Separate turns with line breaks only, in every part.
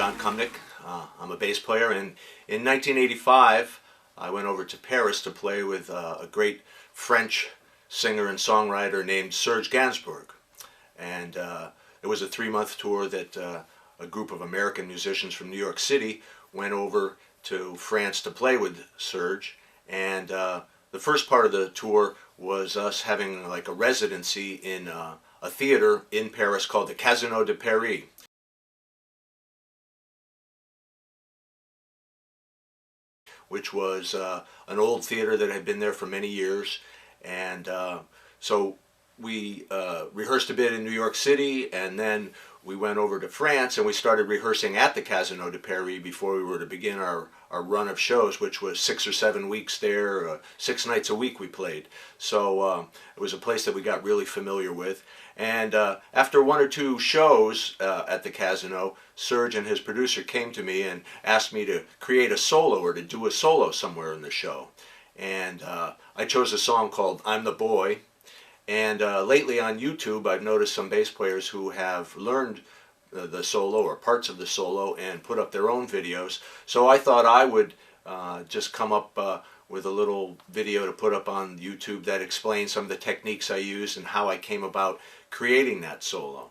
John Kumnick. I'm a bass player, and in 1985 I went over to Paris to play with a great French singer and songwriter named Serge Gainsbourg. And it was a 3-month tour that a group of American musicians from New York City went over to France to play with Serge. And the first part of the tour was us having like a residency in a theater in Paris called the Casino de Paris. Which was an old theater that had been there for many years. And so we rehearsed a bit in New York City, and then we went over to France and we started rehearsing at the Casino de Paris before we were to begin our run of shows, which was 6 or 7 weeks there. 6 nights a week we played. So it was a place that we got really familiar with. And after 1 or 2 shows at the Casino, Serge and his producer came to me and asked me to create a solo or to do a solo somewhere in the show. And I chose a song called I'm the Boy. And lately on YouTube I've noticed some bass players who have learned the solo or parts of the solo and put up their own videos. So I thought I would just come up with a little video to put up on YouTube that explains some of the techniques I used and how I came about creating that solo.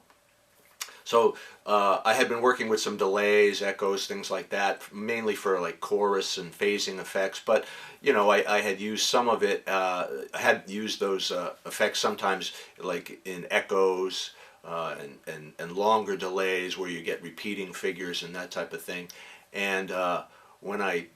So I had been working with some delays, echoes, things like that, mainly for like chorus and phasing effects. But you know, I had used some of it. I had used those effects sometimes, like in echoes and longer delays where you get repeating figures and that type of thing. And when I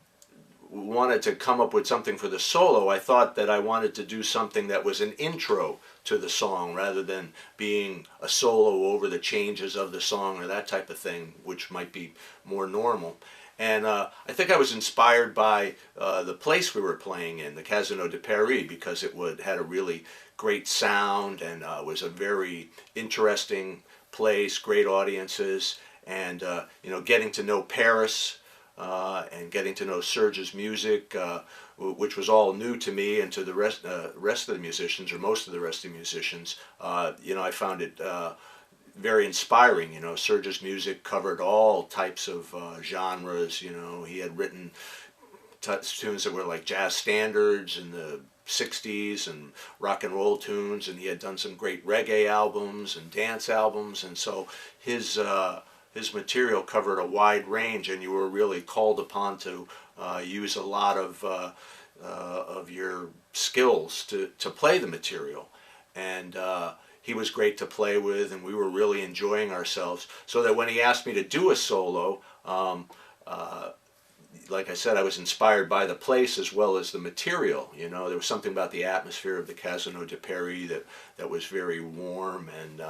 wanted to come up with something for the solo, I thought that I wanted to do something that was an intro to the song rather than being a solo over the changes of the song or that type of thing, which might be more normal. And I think I was inspired by the place we were playing in, the Casino de Paris, because it had a really great sound and was a very interesting place, great audiences, and you know, getting to know Paris and getting to know Serge's music, which was all new to me and to the rest of the musicians, or most of the rest of the musicians. You know, I found it very inspiring. You know, Serge's music covered all types of genres. You know, he had written tunes that were like jazz standards in the 60s and rock and roll tunes, and he had done some great reggae albums and dance albums, and so his material covered a wide range, and you were really called upon to use a lot of your skills to play the material. And he was great to play with, and we were really enjoying ourselves. So that when he asked me to do a solo, like I said, I was inspired by the place as well as the material. You know, there was something about the atmosphere of the Casino de Paris that was very warm and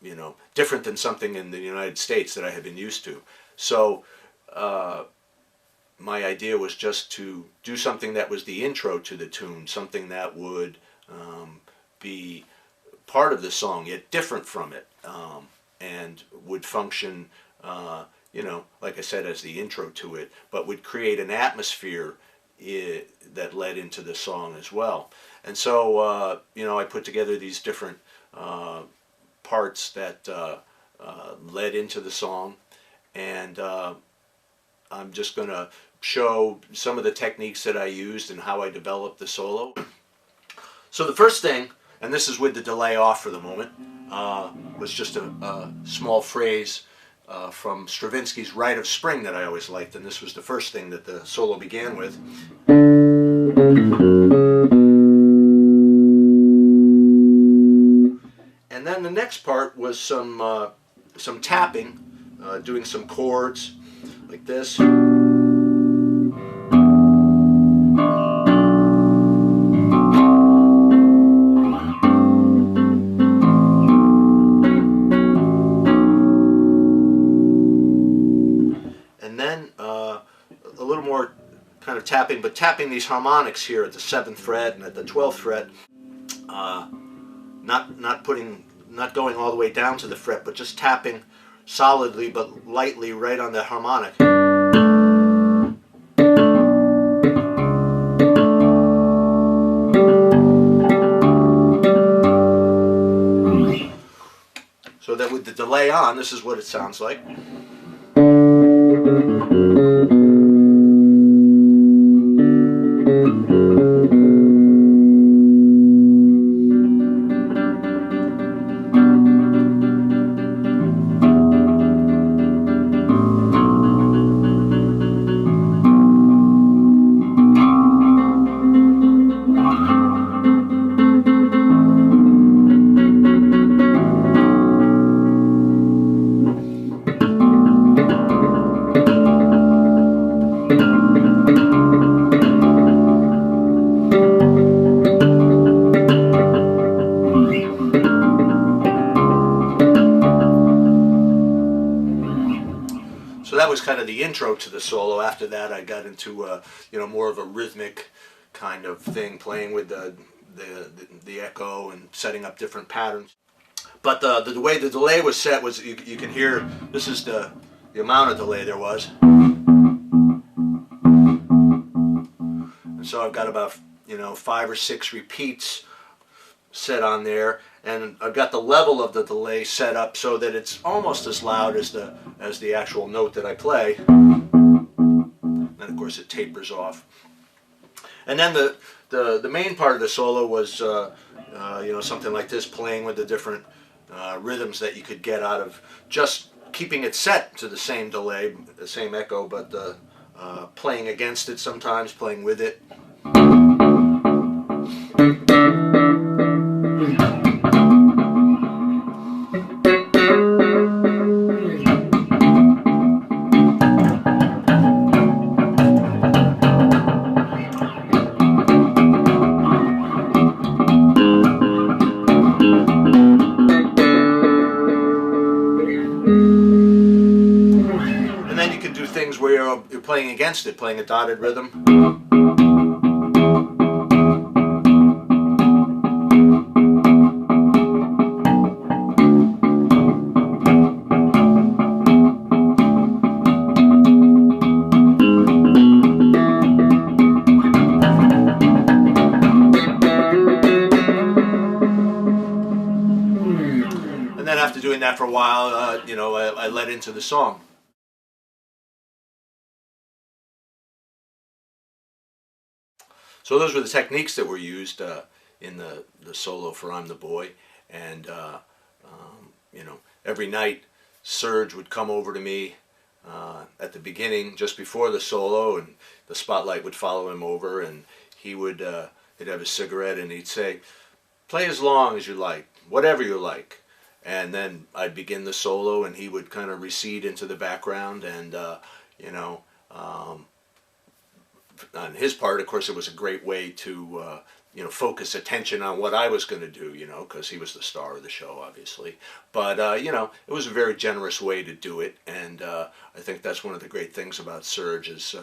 you know, different than something in the United States that I had been used to. So my idea was just to do something that was the intro to the tune, something that would be part of the song, yet different from it, and would function, you know, like I said, as the intro to it, but would create an atmosphere that led into the song as well. And so, you know, I put together these different parts that led into the song, and I'm just going to show some of the techniques that I used and how I developed the solo. So the first thing, and this is with the delay off for the moment, was just a small phrase from Stravinsky's Rite of Spring that I always liked, and this was the first thing that the solo began with. And then the next part was some tapping, doing some chords like this. And then a little more kind of tapping, but tapping these harmonics here at the 7th fret and at the 12th fret. Not going all the way down to the fret, but just tapping solidly but lightly right on the harmonic. So that with the delay delay on, this is what it sounds like. So that was kind of the intro to the solo. After that, I got into more of a rhythmic kind of thing, playing with the echo and setting up different patterns. But the way the delay was set was, you can hear, this is the amount of delay there was. And so I've got about 5 or 6 repeats set on there, and I've got the level of the delay set up so that it's almost as loud as the actual note that I play. And of course it tapers off. And then the main part of the solo was something like this, playing with the different rhythms that you could get out of just keeping it set to the same delay, the same echo, but playing against it sometimes, playing with it. And then you can do things where you're playing against it, playing a dotted rhythm. And then after doing that for a while, I led into the song. So those were the techniques that were used in the solo for I'm the Boy. And every night Serge would come over to me at the beginning, just before the solo, and the spotlight would follow him over, and he'd have a cigarette, and he'd say, "Play as long as you like, whatever you like." And then I'd begin the solo, and he would kind of recede into the background, and on his part, of course, it was a great way to focus attention on what I was going to do, because he was the star of the show, obviously. But it was a very generous way to do it, and I think that's one of the great things about Serge, is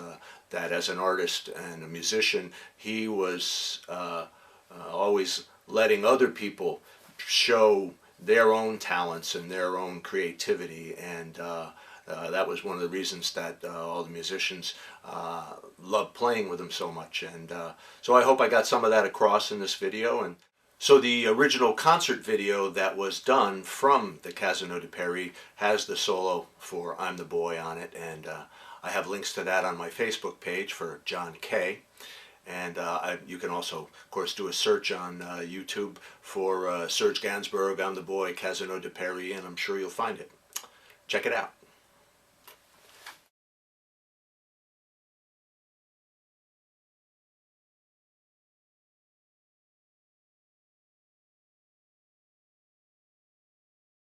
that as an artist and a musician, he was always letting other people show their own talents and their own creativity, and that was one of the reasons that all the musicians loved playing with him so much. And so I hope I got some of that across in this video. And so the original concert video that was done from the Casino de Paris has the solo for I'm the Boy on it, and I have links to that on my Facebook page for John K. And you can also, of course, do a search on YouTube for Serge Gainsbourg, I'm the Boy, Casino de Paris, and I'm sure you'll find it. Check it out.